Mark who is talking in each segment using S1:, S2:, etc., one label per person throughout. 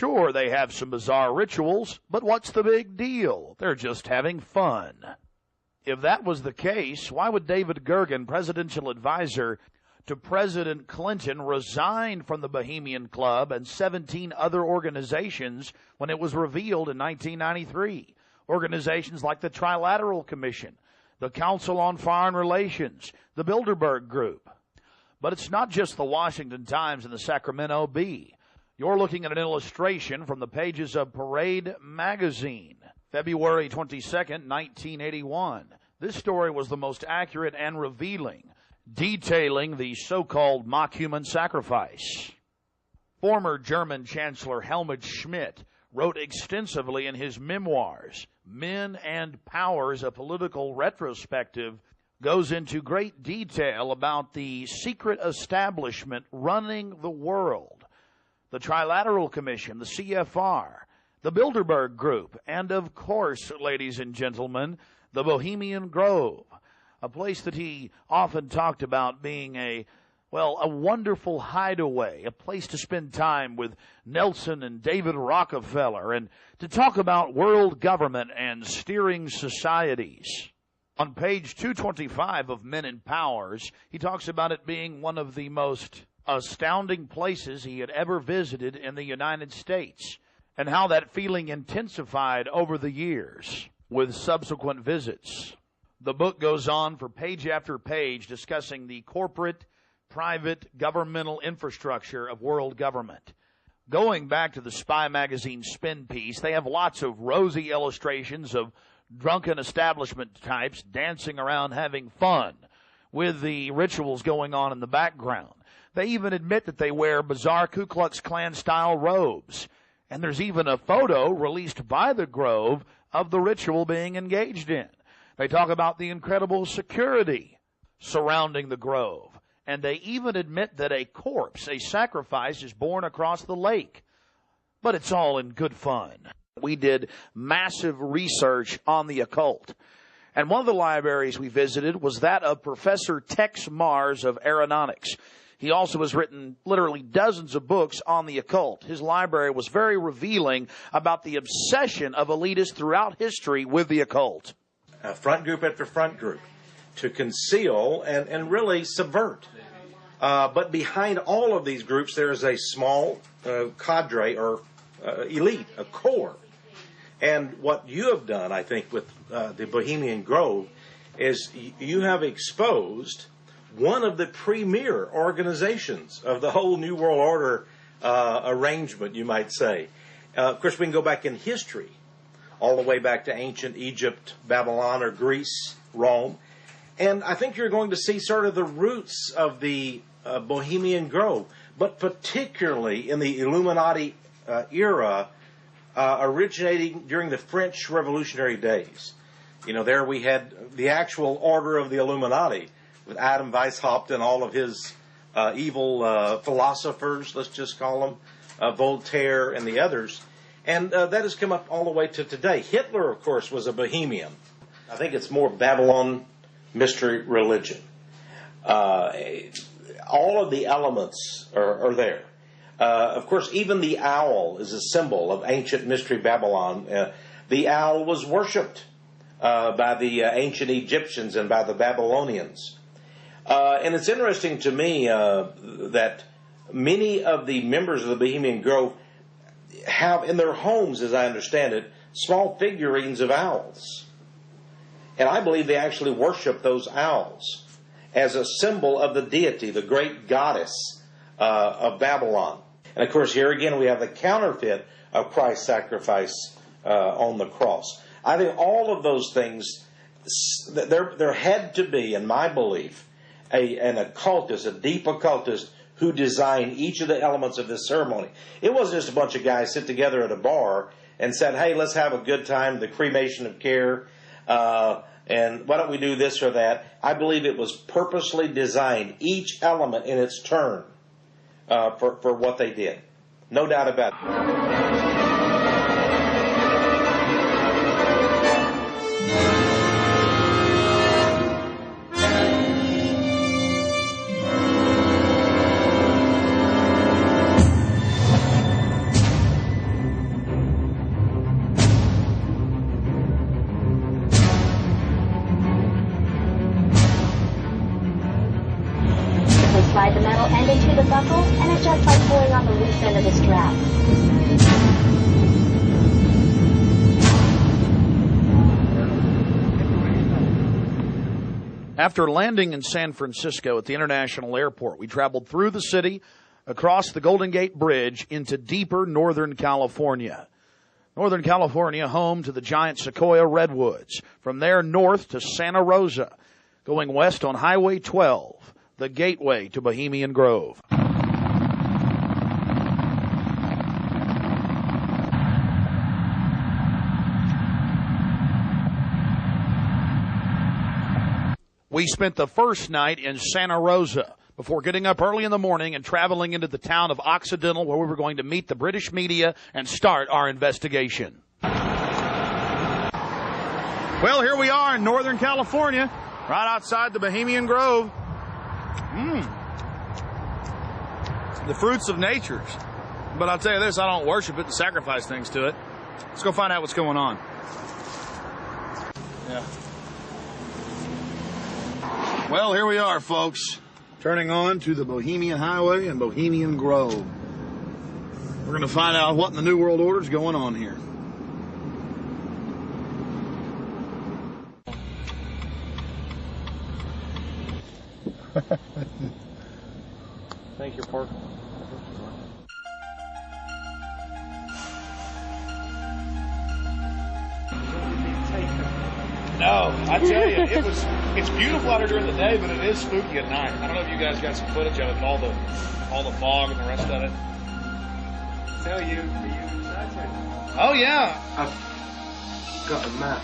S1: Sure, they have some bizarre rituals, but what's the big deal? They're just having fun. If that was the case, why would David Gergen, presidential advisor to President Clinton, resign from the Bohemian Club and 17 other organizations when it was revealed in 1993? Organizations like the Trilateral Commission, the Council on Foreign Relations, the Bilderberg Group. But it's not just the Washington Times and the Sacramento Bee. You're looking at an illustration from the pages of Parade magazine, February 22nd, 1981. This story was the most accurate and revealing, detailing the so-called mock-human sacrifice. Former German Chancellor Helmut Schmidt wrote extensively in his memoirs, Men and Powers, a Political Retrospective, goes into great detail about the secret establishment running the world, the Trilateral Commission, the CFR, the Bilderberg Group, and of course, ladies and gentlemen, the Bohemian Grove, a place that he often talked about being a wonderful hideaway, a place to spend time with Nelson and David Rockefeller and to talk about world government and steering societies. On page 225 of Men and Powers, he talks about it being one of the most astounding places he had ever visited in the United States, and how that feeling intensified over the years with subsequent visits. The book goes on for page after page discussing the corporate, private, governmental infrastructure of world government. Going back to the Spy magazine spin piece, they have lots of rosy illustrations of drunken establishment types dancing around having fun with the rituals going on in the background. They even admit that they wear bizarre Ku Klux Klan-style robes. And there's even a photo released by the Grove of the ritual being engaged in. They talk about the incredible security surrounding the Grove. And they even admit that a corpse, a sacrifice, is borne across the lake. But it's all in good fun. We did massive research on the occult. And one of the libraries we visited was that of Professor Tex Mars of Aeronautics. He also has written literally dozens of books on the occult. His library was very revealing about the obsession of elitists throughout history with the occult.
S2: Front group after front group to conceal and really subvert. But behind all of these groups, there is a small cadre or elite, a core. And what you have done, I think, with the Bohemian Grove is you have exposed one of the premier organizations of the whole New World Order arrangement, you might say. Of course, we can go back in history, all the way back to ancient Egypt, Babylon, or Greece, Rome. And I think you're going to see sort of the roots of the Bohemian Grove, but particularly in the Illuminati era, originating during the French Revolutionary days. You know, there we had the actual order of the Illuminati, with Adam Weishaupt and all of his evil philosophers, let's just call them, Voltaire and the others. And that has come up all the way to today. Hitler, of course, was a Bohemian. I think it's more Babylon mystery religion. All of the elements are there. Of course, even the owl is a symbol of ancient mystery Babylon. The owl was worshipped by the ancient Egyptians and by the Babylonians. And it's interesting to me that many of the members of the Bohemian Grove have in their homes, as I understand it, small figurines of owls. And I believe they actually worship those owls as a symbol of the deity, the great goddess of Babylon. And of course, here again, we have the counterfeit of Christ's sacrifice on the cross. I think all of those things, there had to be, in my belief, an occultist, a deep occultist, who designed each of the elements of this ceremony. It wasn't just a bunch of guys sit together at a bar and said, hey, let's have a good time, the cremation of care, and why don't we do this or that. I believe it was purposely designed, each element in its turn, for what they did. No doubt about it.
S3: buckle and adjust by pulling on the loose end of the strap.
S1: After landing in San Francisco at the International Airport, we traveled through the city, across the Golden Gate Bridge, into deeper Northern California. Northern California, home to the giant Sequoia redwoods. From there, north to Santa Rosa, going west on Highway 12, the gateway to Bohemian Grove. We spent the first night in Santa Rosa before getting up early in the morning and traveling into the town of Occidental, where we were going to meet the British media and start our investigation. Well, here we are in Northern California, right outside the Bohemian Grove. The fruits of nature. But I'll tell you this, I don't worship it and sacrifice things to it. Let's go find out what's going on. Yeah. Well, here we are, folks, turning on to the Bohemian Highway and Bohemian Grove. We're going to find out what in the New World Order is going on here.
S4: Thank you, Park.
S1: No, I tell you, it's beautiful out here during the day, but it is spooky at night. I don't know if you guys got some footage of it, and all the fog and the rest of it.
S4: So are you excited?
S1: Oh yeah.
S4: I've got a map.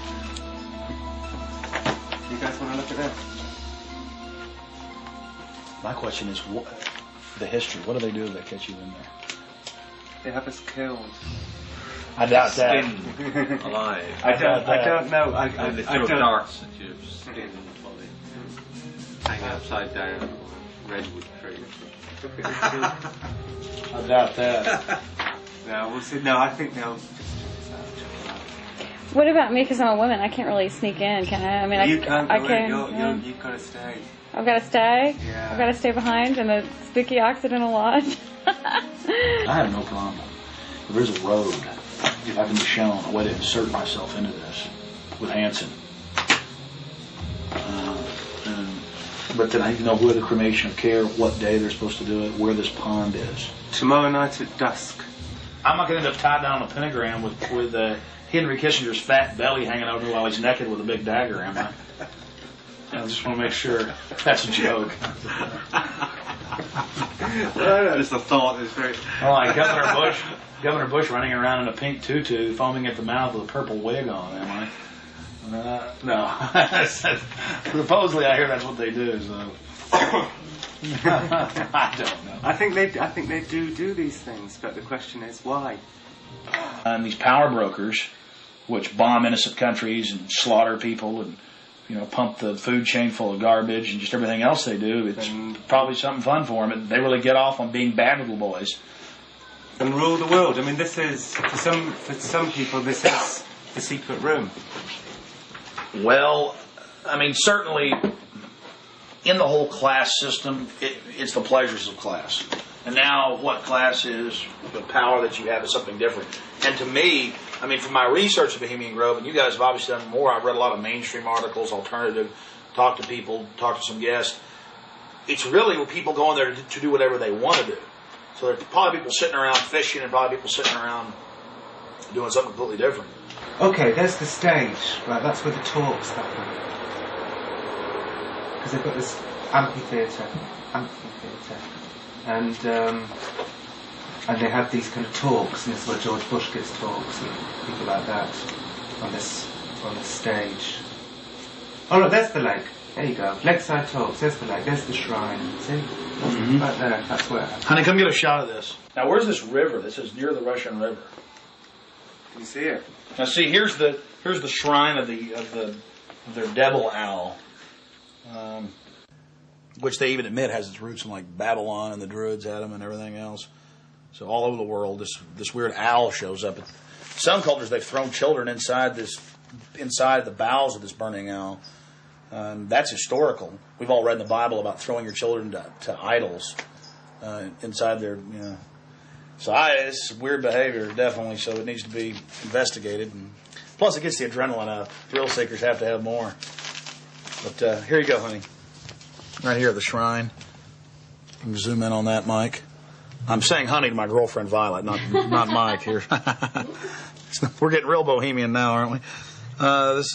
S4: You guys want to look at that?
S1: My question is, the history. What do they do if they catch you in there?
S4: They have us killed.
S1: I doubt that.
S5: Alive.
S4: I don't know. I
S5: And they throw
S4: don't.
S5: darts at your skin and body. Hang upside down on a redwood tree.
S1: I doubt that.
S4: No, we'll see. No, I think they'll.
S6: What about me? Because I'm a woman, I can't really sneak in, can I? I mean,
S4: You can't.
S6: I
S4: go
S6: can.
S4: in. You've got to stay.
S6: I've got to stay.
S4: Yeah.
S6: I've got to stay behind in the spooky Occidental Lodge.
S1: I have no problem. There is a road. If I can be shown a way to insert myself into this with Hanson. But then I need to know where the cremation of care, what day they're supposed to do it, where this pond is.
S4: Tomorrow night at dusk.
S1: I'm not going to end up tied down on a pentagram with Henry Kissinger's fat belly hanging over me while he's naked with a big dagger, am I? I just want to make sure that's a joke.
S4: Just a thought. It's very.
S1: Oh, like Governor Bush running around in a pink tutu, foaming at the mouth with a purple wig on, am I? No. Supposedly I hear that's what they do, so. I don't know.
S4: I think they do these things, but the question is why.
S1: And these power brokers, which bomb innocent countries and slaughter people and, pump the food chain full of garbage and just everything else they do, it's probably something fun for them. They really get off on being bad little boys.
S4: And rule the world. I mean, this is for some people. This is the secret room.
S1: Well, I mean, certainly in the whole class system, it's the pleasures of class. And now what class is, the power that you have is something different. And to me, I mean, from my research of Bohemian Grove, and you guys have obviously done more, I've read a lot of mainstream articles, alternative, talked to people, talked to some guests. It's really where people go in there to do whatever they want to do. So there's probably people sitting around fishing and probably people sitting around doing something completely different.
S4: Okay, there's the stage. Right, that's where the talks happen. Because they've got this amphitheatre, and they have these kind of talks, and this is where George Bush gives talks and people like that on this stage. Oh look, there's the lake. There you go. Lakeside talks. There's the lake. There's the shrine. See, right there. That's where.
S1: Honey, come get a shot of this. Now, where's this river? This is near the Russian River.
S4: Can you see it?
S1: Now, see, here's the shrine of their devil owl, which they even admit has its roots in like Babylon and the Druids had them and everything else. So all over the world, this weird owl shows up. Some cultures they've thrown children inside the bowels of this burning owl. That's historical. We've all read in the Bible about throwing your children to idols.
S7: inside their, you know. So it's weird behavior, definitely. So it needs to be investigated. And plus, it gets the adrenaline out. Thrill seekers have to have more. But here you go, honey. Right here at the shrine. You can zoom in on that, Mike. I'm saying honey to my girlfriend Violet, not Mike here. We're getting real bohemian now, aren't we? This is